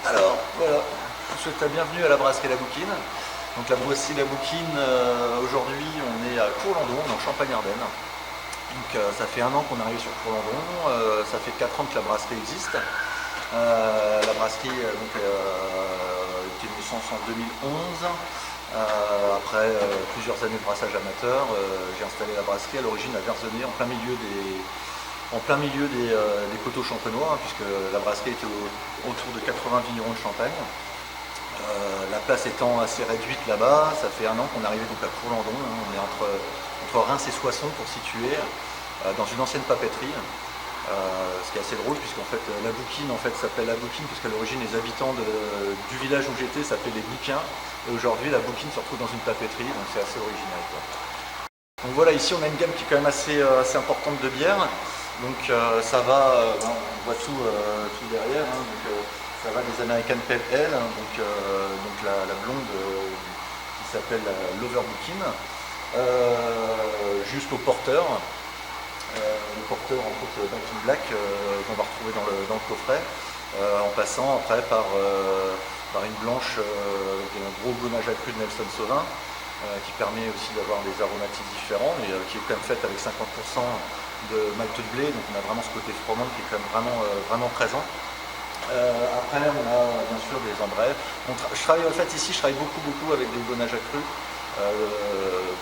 Alors, voilà, je vous souhaite la bienvenue à la brasserie La Bouquine. Donc la brasserie La Bouquine, aujourd'hui on est à Courlandon, dans Champagne-Ardenne. Donc ça fait un an qu'on est arrivé sur Courlandon, ça fait 4 ans que la brasserie existe. La brasserie a été mise en 2011. Après plusieurs années de brassage amateur, j'ai installé la brasserie à l'origine à Verzenay, en plein milieu des coteaux champenois, hein, puisque la brasserie était autour de 80 vignerons de Champagne. La place étant assez réduite là-bas, ça fait un an qu'on est arrivé donc à Courlandon, hein, on est entre Reims et Soissons pour situer, dans une ancienne papeterie. Ce qui est assez drôle puisqu'en fait la Bouquine s'appelle la Bouquine puisqu'à l'origine les habitants du village où j'étais s'appelaient les Bouquins et aujourd'hui la Bouquine se retrouve dans une papeterie, donc c'est assez original, quoi. Donc voilà, ici on a une gamme qui est quand même assez importante de bières. Donc ça va, on voit tout derrière, hein, donc, ça va des American Pale Ale, hein, donc la blonde qui s'appelle l'Overbookin, jusqu'au porteur. Le porteur entre autres Back in Black qu'on va retrouver dans le coffret, en passant après par une blanche avec un gros gommage accru de Nelson Sauvin, qui permet aussi d'avoir des aromatiques différents, mais qui est quand même faite avec 50% de malt de blé, donc on a vraiment ce côté froment qui est quand même vraiment présent. Après on a bien sûr des ambrets. Je travaille en fait ici, je travaille beaucoup avec des gonages accrus,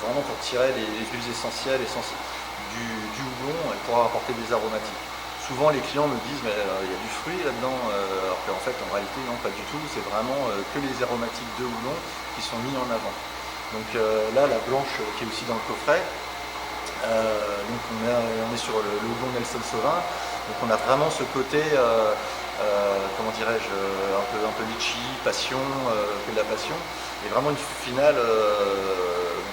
vraiment pour tirer les huiles essentielles du houblon et pour apporter des aromatiques. Souvent les clients me disent mais il y a du fruit là-dedans, alors qu'en fait en réalité non, pas du tout, c'est vraiment que les aromatiques de houblon qui sont mis en avant. Donc là la blanche qui est aussi dans le coffret, donc on est sur le houblon Nelson Sauvin, donc on a vraiment ce côté comment dirais-je, un peu litchi, passion, que de la passion, et vraiment une finale,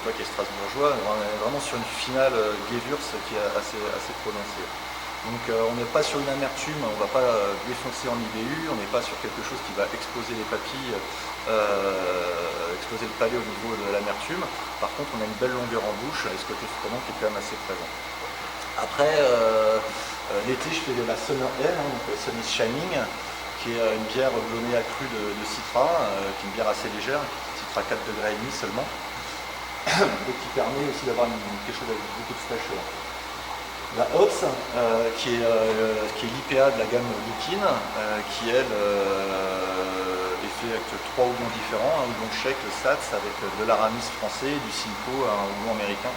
toi qui est strasbourgeois, on est vraiment sur une finale Gewürz qui est assez prononcée. Donc on n'est pas sur une amertume, on ne va pas défoncer en IBU, on n'est pas sur quelque chose qui va exploser les papilles, exploser le palais au niveau de l'amertume. Par contre on a une belle longueur en bouche et ce côté froment qui est quand même assez présent. Après l'été je fais de la Summer Ale, hein, donc Sun is Shining, qui est une bière blonnée accrue de Citra, qui est une bière assez légère, Citra 4,5 degrés seulement, et qui permet aussi d'avoir quelque chose avec beaucoup de fraîcheur. La Hops, qui est l'IPA de la gamme Bouquine, qui elle est fait avec 3 houblons différents, un houblon tchèque, le Sats, avec de l'Aramis français, du Simcoe, un houblon américain.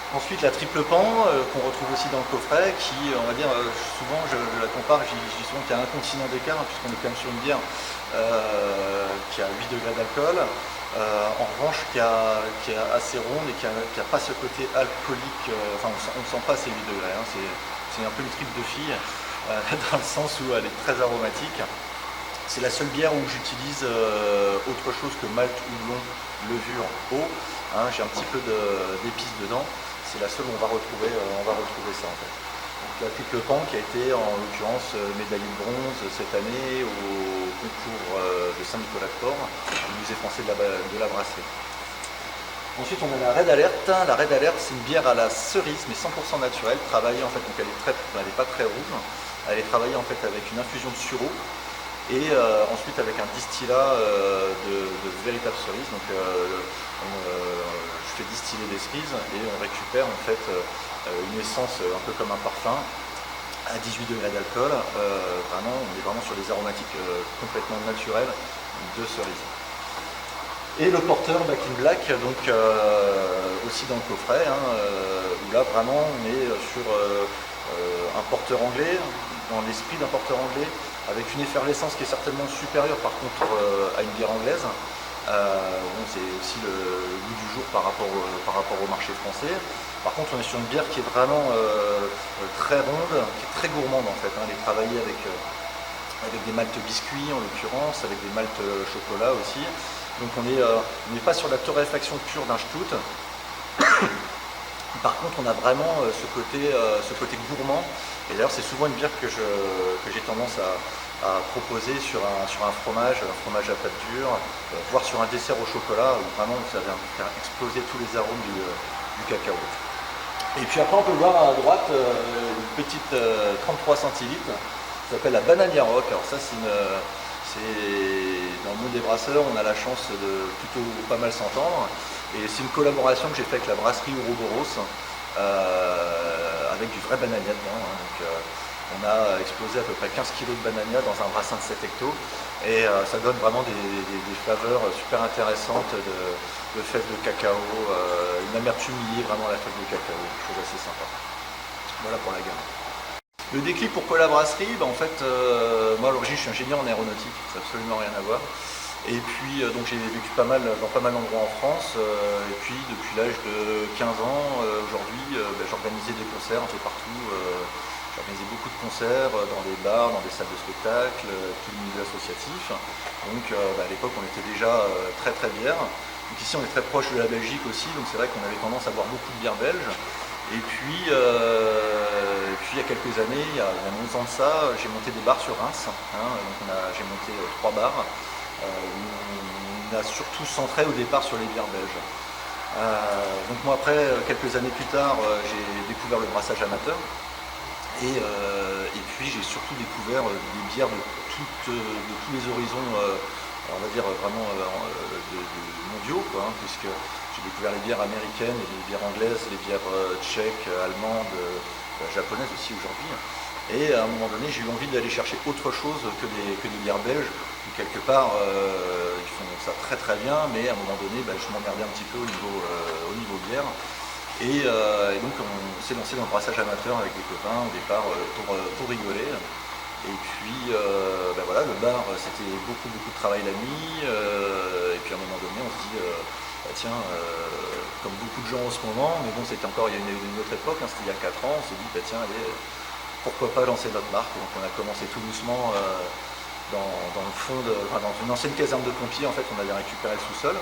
Ensuite la triple pan, qu'on retrouve aussi dans le coffret, qui on va dire souvent je la compare, je dis souvent qu'il y a un continent d'écart, hein, puisqu'on est quand même sur une bière qui a 8 degrés d'alcool. En revanche qui est assez ronde et qui a pas ce côté alcoolique, enfin on ne sent pas ces 8 degrés, hein, c'est un peu une tripe de fille, dans le sens où elle est très aromatique. C'est la seule bière où j'utilise autre chose que malt, houblon, levure, eau, hein, j'ai un petit peu d'épices dedans, c'est la seule où on va retrouver ça en fait. Donc la triple pan qui a été en l'occurrence médaillée de bronze cette année au concours de Saint-Nicolas-de-Port, au musée français de la brasserie. Ensuite on a la Red Alert. La Red Alert c'est une bière à la cerise mais 100% naturelle, travaillée en fait, donc elle est pas très rouge, elle est travaillée en fait avec une infusion de sureau et ensuite avec un distillat de véritables cerises. Donc je fais distiller des cerises et on récupère en fait une essence un peu comme un parfum à 18 degrés d'alcool. On est vraiment sur des aromatiques complètement naturelles de cerises. Et le porteur Back in Black, donc aussi dans le coffret, hein, où là vraiment on est sur un porteur anglais, dans l'esprit d'un porteur anglais, avec une effervescence qui est certainement supérieure par contre à une bière anglaise. Bon, c'est aussi le goût du jour par rapport au marché français. Par contre on est sur une bière qui est vraiment très ronde, qui est très gourmande en fait, hein. Elle est travaillée avec des maltes biscuits en l'occurrence, avec des maltes chocolat aussi. Donc on n'est pas sur la torréfaction pure d'un stout. Par contre on a vraiment ce côté gourmand. Et d'ailleurs c'est souvent une bière que j'ai tendance à proposer sur un fromage à pâte dure, voire sur un dessert au chocolat, où vraiment ça vient faire exploser tous les arômes du cacao. Et puis après on peut voir à droite une petite 33 centilitres, ça s'appelle la Banania Rock. Alors ça c'est Dans le monde des brasseurs, on a la chance de plutôt pas mal s'entendre. Et c'est une collaboration que j'ai faite avec la brasserie Ouroboros, avec du vrai banania dedans. On a explosé à peu près 15 kg de banania dans un brassin de 7 hectos. Et ça donne vraiment des flaveurs super intéressantes de fèves de cacao, une amertume liée vraiment à la fève de cacao, chose assez sympa. Voilà pour la gamme. Le déclic pour Collabrasserie, en fait, moi à l'origine je suis ingénieur en aéronautique, ça n'a absolument rien à voir. Et puis donc j'ai vécu dans pas mal d'endroits en France, et puis depuis l'âge de 15 ans, aujourd'hui j'organisais des concerts un peu partout. J'organisais beaucoup de concerts dans des bars, dans des salles de spectacle, tout le milieu associatif. Donc à l'époque on était déjà très très bière. Donc ici on est très proche de la Belgique aussi, donc c'est vrai qu'on avait tendance à boire beaucoup de bière belge. Et puis il y a quelques années, il y a 11 ans de ça, j'ai monté des bars sur Reims. J'ai monté 3 bars. On a surtout centré au départ sur les bières belges. Donc moi après, quelques années plus tard, j'ai découvert le brassage amateur. Et puis j'ai surtout découvert des bières de tous les horizons, on va dire vraiment mondiaux, puisque j'ai découvert les bières américaines, les bières anglaises, les bières tchèques, allemandes, japonaises aussi aujourd'hui. Et à un moment donné, j'ai eu envie d'aller chercher autre chose que des bières belges, où quelque part ils font ça très très bien, mais à un moment donné, je m'emmerdais un petit peu au niveau bière. Et donc on s'est lancé dans le brassage amateur avec des copains au départ pour rigoler. Et puis voilà, le bar c'était beaucoup de travail la nuit. Et puis à un moment donné on se dit comme beaucoup de gens en ce moment, mais bon c'était encore il y a une autre époque, c'était il y a 4 ans, on s'est dit tiens allez, pourquoi pas lancer notre marque. Donc on a commencé tout doucement dans le fond dans une ancienne caserne de pompiers, en fait on avait récupéré le sous-sol.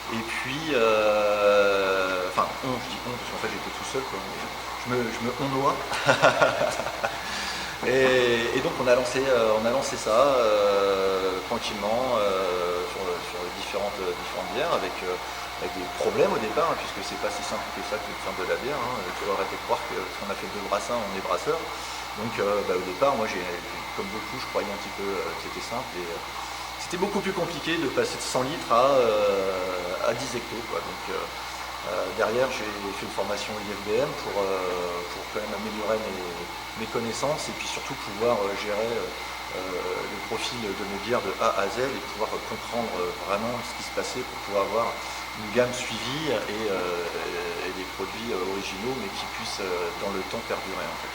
Et puis, je dis on, parce qu'en fait j'étais tout seul, je me honnois. et donc on a lancé ça tranquillement sur les différentes bières, avec des problèmes au départ, puisque c'est pas si simple que ça que de faire de la bière. Tu aurais pu croire que si on a fait 2 brassins, on est brasseur. Donc au départ, moi comme beaucoup, je croyais un petit peu que c'était simple. C'était beaucoup plus compliqué de passer de 100 litres à 10 hectos. Donc derrière, j'ai fait une formation IFBM pour quand même améliorer mes connaissances et puis surtout pouvoir gérer le profil de mes bières de A à Z et pouvoir comprendre vraiment ce qui se passait pour pouvoir avoir une gamme suivie et des produits originaux mais qui puissent dans le temps perdurer en fait.